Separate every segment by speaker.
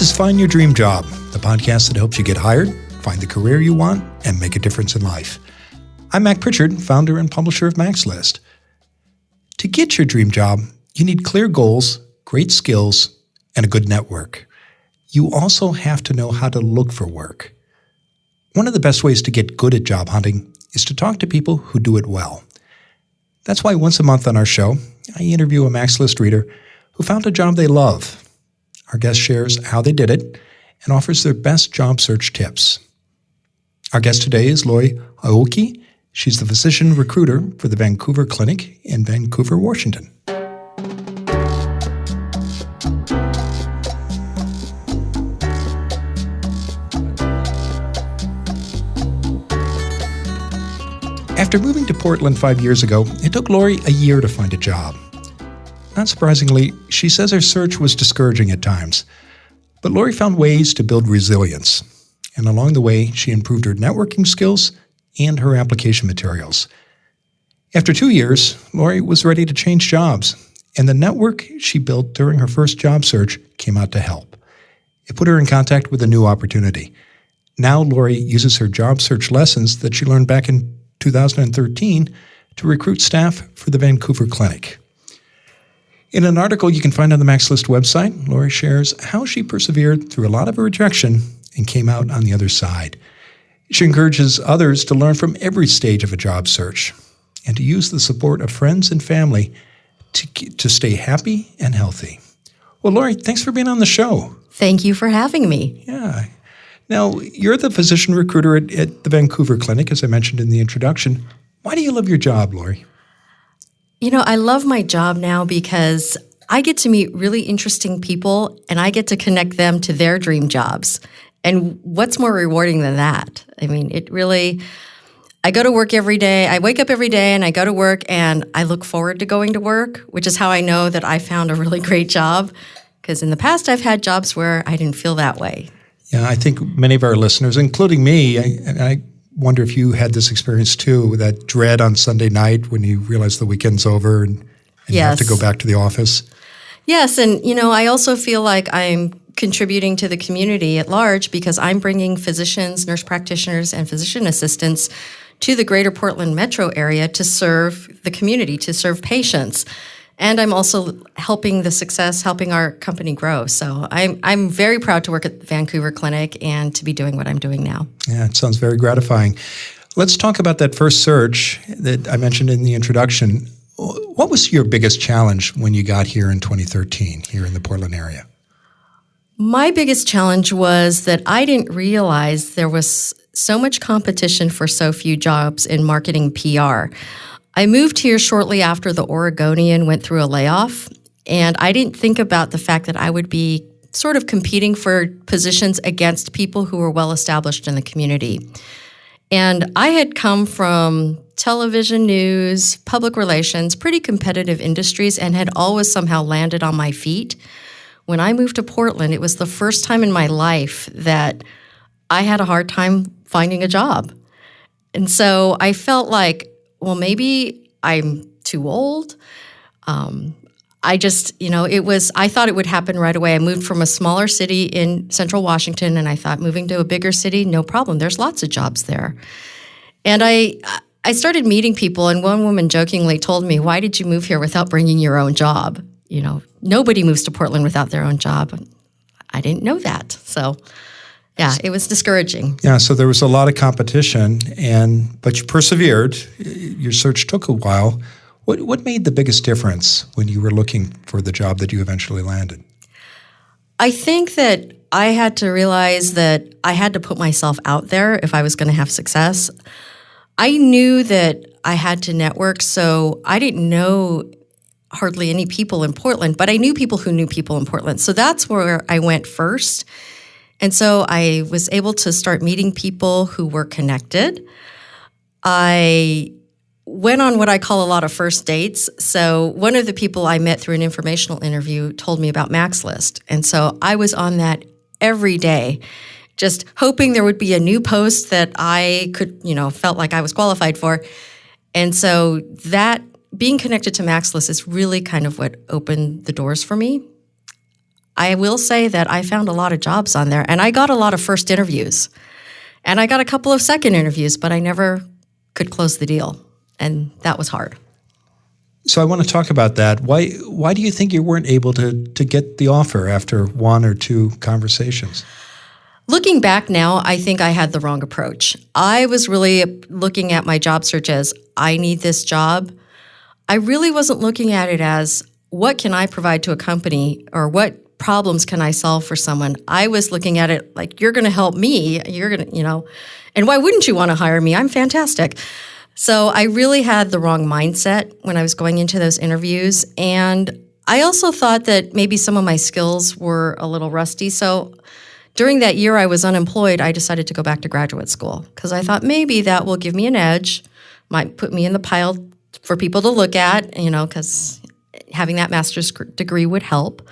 Speaker 1: This is Find Your Dream Job, the podcast that helps you get hired, find the career you want, and make a difference in life. I'm Mac Pritchard, founder and publisher of Mac's List. To get your dream job, you need clear goals, great skills, and a good network. You also have to know how to look for work. One of the best ways to get good at job hunting is to talk to people who do it well. That's why once a month on our show, I interview a Mac's List reader who found a job they love. Our guest shares how they did it and offers their best job search tips. Our guest today is Lori Aoki. She's the physician recruiter for the Vancouver Clinic in Vancouver, Washington. After moving to Portland 5 years ago, it took Lori a year to find a job. Not surprisingly, she says her search was discouraging at times. But Lori found ways to build resilience. And along the way, she improved her networking skills and her application materials. After 2 years, Lori was ready to change jobs. And the network she built during her first job search came out to help. It put her in contact with a new opportunity. Now Lori uses her job search lessons that she learned back in 2013 to recruit staff for the Vancouver Clinic. In an article you can find on the Mac's List website, Lori shares how she persevered through a lot of rejection and came out on the other side. She encourages others to learn from every stage of a job search and to use the support of friends and family to stay happy and healthy. Well, Lori, thanks for being on the show.
Speaker 2: Thank you for having me.
Speaker 1: Yeah. Now, you're the physician recruiter at the Vancouver Clinic, as I mentioned in the introduction. Why do you love your job, Lori?
Speaker 2: You know, I love my job now because I get to meet really interesting people and I get to connect them to their dream jobs. And what's more rewarding than that? I mean, I go to work every day. I wake up every day and I go to work and I look forward to going to work, which is how I know that I found a really great job. Because in the past, I've had jobs where I didn't feel that way.
Speaker 1: Yeah, I think many of our listeners, including me, I wonder if you had this experience too, with that dread on Sunday night when you realize the weekend's over and you have to go back to the office.
Speaker 2: Yes, and you know, I also feel like I'm contributing to the community at large because I'm bringing physicians, nurse practitioners, and physician assistants to the greater Portland metro area to serve the community, to serve patients. And I'm also helping our company grow. So I'm very proud to work at the Vancouver Clinic and to be doing what I'm doing now.
Speaker 1: Yeah, it sounds very gratifying. Let's talk about that first search that I mentioned in the introduction. What was your biggest challenge when you got here in 2013, here in the Portland area?
Speaker 2: My biggest challenge was that I didn't realize there was so much competition for so few jobs in marketing PR. I moved here shortly after the Oregonian went through a layoff, and I didn't think about the fact that I would be sort of competing for positions against people who were well established in the community. And I had come from television news, public relations, pretty competitive industries, and had always somehow landed on my feet. When I moved to Portland, it was the first time in my life that I had a hard time finding a job. And so I felt like, well, maybe I'm too old. I thought it would happen right away. I moved from a smaller city in central Washington, and I thought moving to a bigger city, no problem. There's lots of jobs there. And I started meeting people, and one woman jokingly told me, why did you move here without bringing your own job? You know, nobody moves to Portland without their own job. I didn't know that. So yeah, it was discouraging.
Speaker 1: Yeah, so there was a lot of competition, but you persevered. Your search took a while. What made the biggest difference when you were looking for the job that you eventually landed?
Speaker 2: I think that I had to realize that I had to put myself out there if I was going to have success. I knew that I had to network, so I didn't know hardly any people in Portland, but I knew people who knew people in Portland. So that's where I went first. And so I was able to start meeting people who were connected. I went on what I call a lot of first dates. So one of the people I met through an informational interview told me about Mac's List. And so I was on that every day, just hoping there would be a new post that I could, felt like I was qualified for. And so that being connected to Mac's List is really kind of what opened the doors for me. I will say that I found a lot of jobs on there, and I got a lot of first interviews. And I got a couple of second interviews, but I never could close the deal, and that was hard.
Speaker 1: So I want to talk about that. Why do you think you weren't able to get the offer after one or two conversations?
Speaker 2: Looking back now, I think I had the wrong approach. I was really looking at my job search as, I need this job. I really wasn't looking at it as, what can I provide to a company, or what problems can I solve for someone? I was looking at it like, you're going to help me. You're going to, and why wouldn't you want to hire me? I'm fantastic. So I really had the wrong mindset when I was going into those interviews. And I also thought that maybe some of my skills were a little rusty. So during that year I was unemployed, I decided to go back to graduate school because I thought maybe that will give me an edge, might put me in the pile for people to look at, because having that master's degree would help.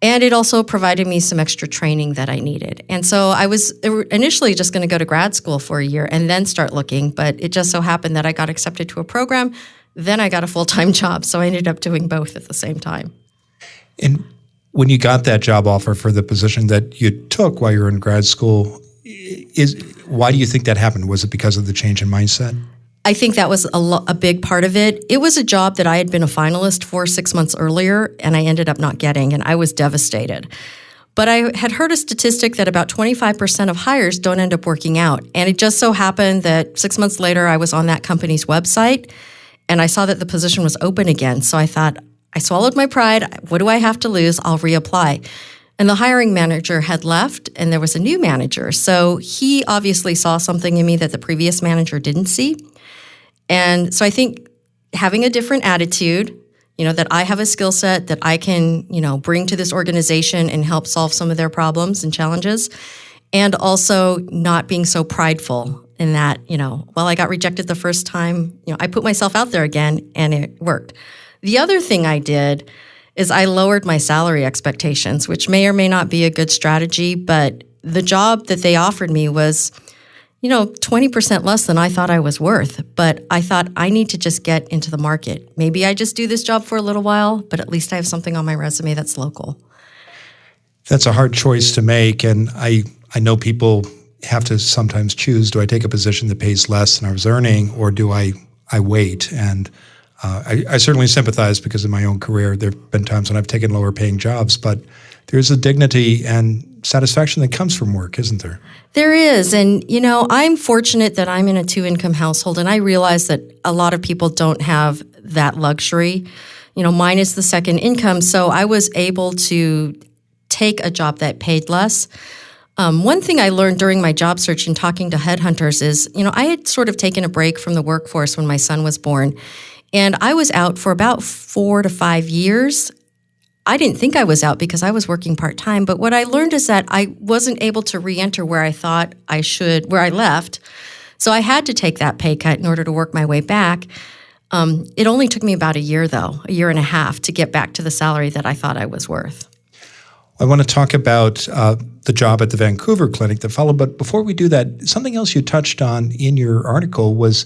Speaker 2: And it also provided me some extra training that I needed. And so I was initially just going to go to grad school for a year and then start looking, but it just so happened that I got accepted to a program, then I got a full-time job, so I ended up doing both at the same time.
Speaker 1: And when you got that job offer for the position that you took while you were in grad school, why do you think that happened? Was it because of the change in mindset?
Speaker 2: I think that was a big part of it. It was a job that I had been a finalist for 6 months earlier, and I ended up not getting, and I was devastated. But I had heard a statistic that about 25% of hires don't end up working out. And it just so happened that 6 months later, I was on that company's website, and I saw that the position was open again. So I thought, I swallowed my pride. What do I have to lose? I'll reapply. And the hiring manager had left, and there was a new manager. So he obviously saw something in me that the previous manager didn't see. And so I think having a different attitude, that I have a skill set that I can, bring to this organization and help solve some of their problems and challenges, and also not being so prideful in that, I got rejected the first time, I put myself out there again and it worked. The other thing I did is I lowered my salary expectations, which may or may not be a good strategy, but the job that they offered me was 20% less than I thought I was worth. But I thought I need to just get into the market. Maybe I just do this job for a little while, but at least I have something on my resume that's local.
Speaker 1: That's a hard choice to make. And I know people have to sometimes choose, do I take a position that pays less than I was earning, or do I wait? And I certainly sympathize because in my own career, there have been times when I've taken lower paying jobs, but there's a dignity and satisfaction that comes from work, isn't there?
Speaker 2: There is. And, I'm fortunate that I'm in a 2-income household, and I realize that a lot of people don't have that luxury. Mine is the second income, so I was able to take a job that paid less. One thing I learned during my job search and talking to headhunters is, I had sort of taken a break from the workforce when my son was born, and I was out for about 4 to 5 years. I didn't think I was out because I was working part-time, but what I learned is that I wasn't able to re-enter where I thought I should, where I left. So I had to take that pay cut in order to work my way back. It only took me about a year, though, a year and a half, to get back to the salary that I thought I was worth.
Speaker 1: I want to talk about the job at the Vancouver Clinic that followed, but before we do that, something else you touched on in your article was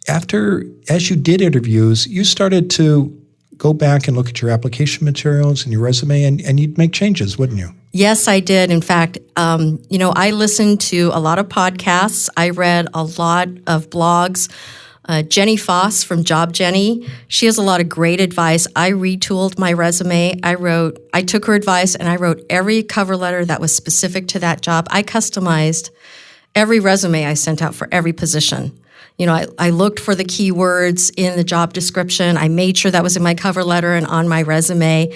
Speaker 1: as you did interviews, you started to go back and look at your application materials and your resume, and you'd make changes, wouldn't you?
Speaker 2: Yes, I did. In fact, I listened to a lot of podcasts. I read a lot of blogs. Jenny Foss from Job Jenny, she has a lot of great advice. I retooled my resume. I took her advice and I wrote every cover letter that was specific to that job. I customized every resume I sent out for every position. I looked for the keywords in the job description. I made sure that was in my cover letter and on my resume.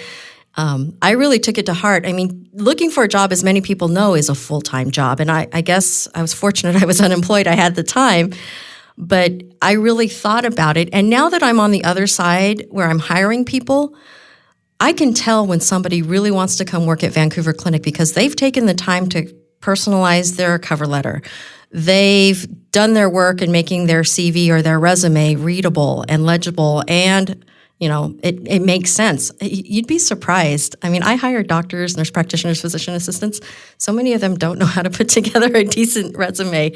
Speaker 2: I really took it to heart. I mean, looking for a job, as many people know, is a full-time job. And I guess I was fortunate I was unemployed. I had the time. But I really thought about it. And now that I'm on the other side where I'm hiring people, I can tell when somebody really wants to come work at Vancouver Clinic because they've taken the time to personalize their cover letter. They've done their work in making their CV or their resume readable and legible, and it makes sense. You'd be surprised. I mean, I hire doctors, nurse practitioners, physician assistants. So many of them don't know how to put together a decent resume.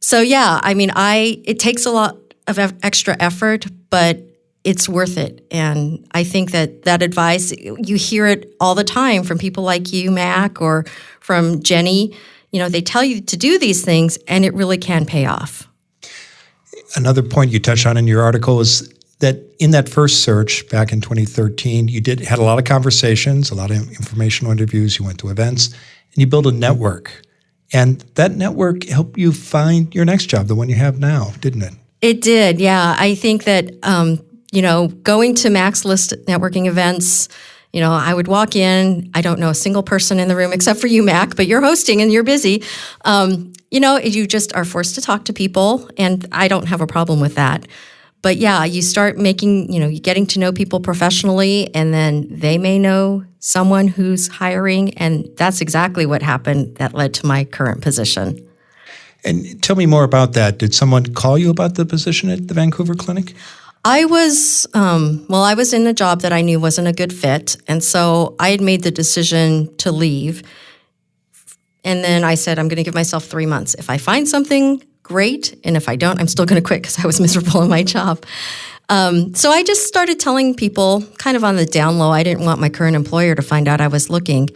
Speaker 2: So yeah, I mean, it takes a lot of extra effort, but it's worth it. And I think that advice, you hear it all the time from people like you, Mac, or from Jenny. They tell you to do these things, and it really can pay off.
Speaker 1: Another point you touched on in your article is that in that first search back in 2013, you had a lot of conversations, a lot of informational interviews, you went to events, and you built a network. And that network helped you find your next job, the one you have now, didn't it?
Speaker 2: It did, yeah. I think that, going to Max List networking events, I would walk in, I don't know a single person in the room except for you, Mac, but you're hosting and you're busy. You just are forced to talk to people, and I don't have a problem with that. But yeah, you start getting to know people professionally, and then they may know someone who's hiring, and that's exactly what happened that led to my current position.
Speaker 1: And tell me more about that. Did someone call you about the position at the Vancouver Clinic?
Speaker 2: I was in a job that I knew wasn't a good fit, and so I had made the decision to leave. And then I said, I'm going to give myself 3 months. If I find something, great, and if I don't, I'm still going to quit because I was miserable in my job. So I just started telling people kind of on the down low. I didn't want my current employer to find out I was looking.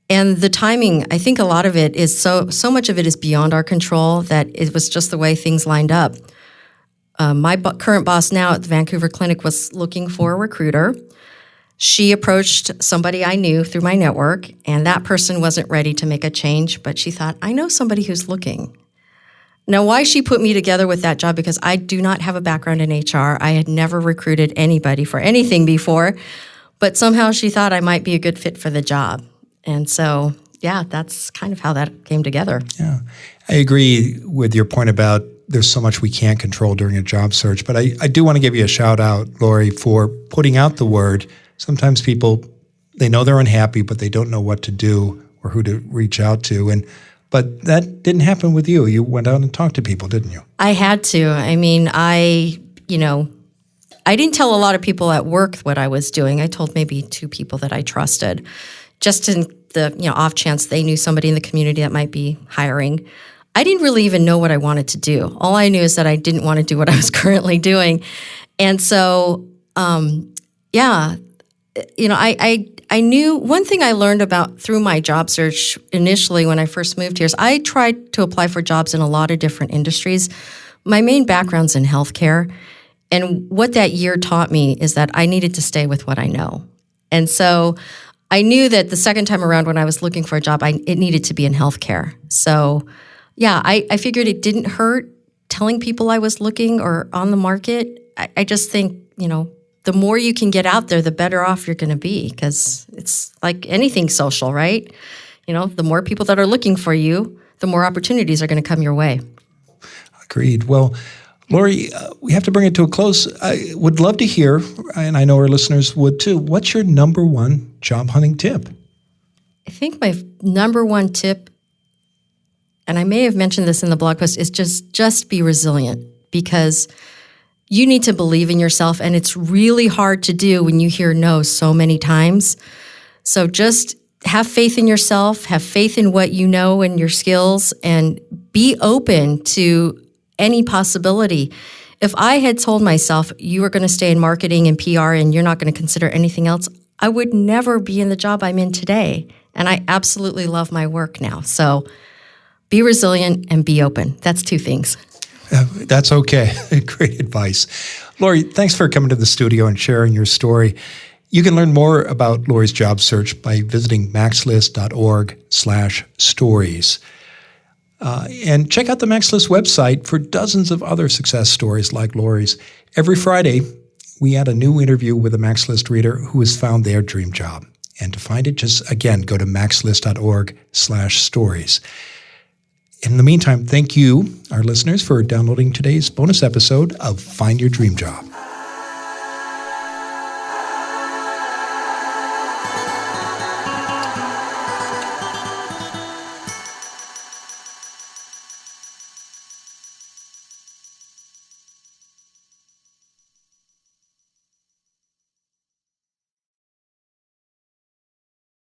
Speaker 2: And the timing, I think a lot of it is so much of it is beyond our control that it was just the way things lined up. My current boss now at the Vancouver Clinic was looking for a recruiter. She approached somebody I knew through my network, and that person wasn't ready to make a change, but she thought, I know somebody who's looking. Now, why she put me together with that job, because I do not have a background in HR. I had never recruited anybody for anything before, but somehow she thought I might be a good fit for the job. And so, yeah, that's kind of how that came together.
Speaker 1: Yeah, I agree with your point about there's so much we can't control during a job search, but I do want to give you a shout out, Lori, for putting out the word. Sometimes people, they know they're unhappy, but they don't know what to do or who to reach out to. But that didn't happen with you. You went out and talked to people, didn't you?
Speaker 2: I had to. I mean, I didn't tell a lot of people at work what I was doing. I told maybe 2 people that I trusted, just in the off chance they knew somebody in the community that might be hiring. I didn't really even know what I wanted to do. All I knew is that I didn't want to do what I was currently doing. And so, I knew one thing I learned about through my job search initially when I first moved here is I tried to apply for jobs in a lot of different industries. My main background's in healthcare. And what that year taught me is that I needed to stay with what I know. And so I knew that the second time around when I was looking for a job, it needed to be in healthcare. So yeah, I figured it didn't hurt telling people I was looking or on the market. I just think, the more you can get out there, the better off you're going to be, because it's like anything social, right? The more people that are looking for you, the more opportunities are going to come your way.
Speaker 1: Agreed. Well, Lori, we have to bring it to a close. I would love to hear, and I know our listeners would too, what's your number one job hunting tip?
Speaker 2: I think my number one tip, and I may have mentioned this in the blog post, is just be resilient, because you need to believe in yourself, and it's really hard to do when you hear no so many times. So just have faith in yourself, have faith in what you know and your skills, and be open to any possibility. If I had told myself you were going to stay in marketing and PR and you're not going to consider anything else, I would never be in the job I'm in today. And I absolutely love my work now. So be resilient and be open. That's 2 things.
Speaker 1: That's okay. Great advice. Lori, thanks for coming to the studio and sharing your story. You can learn more about Lori's job search by visiting maxlist.org/stories. And check out the MaxList website for dozens of other success stories like Lori's. Every Friday, we add a new interview with a MaxList reader who has found their dream job. And to find it, just again, go to maxlist.org/stories. In the meantime, thank you, our listeners, for downloading today's bonus episode of Find Your Dream Job.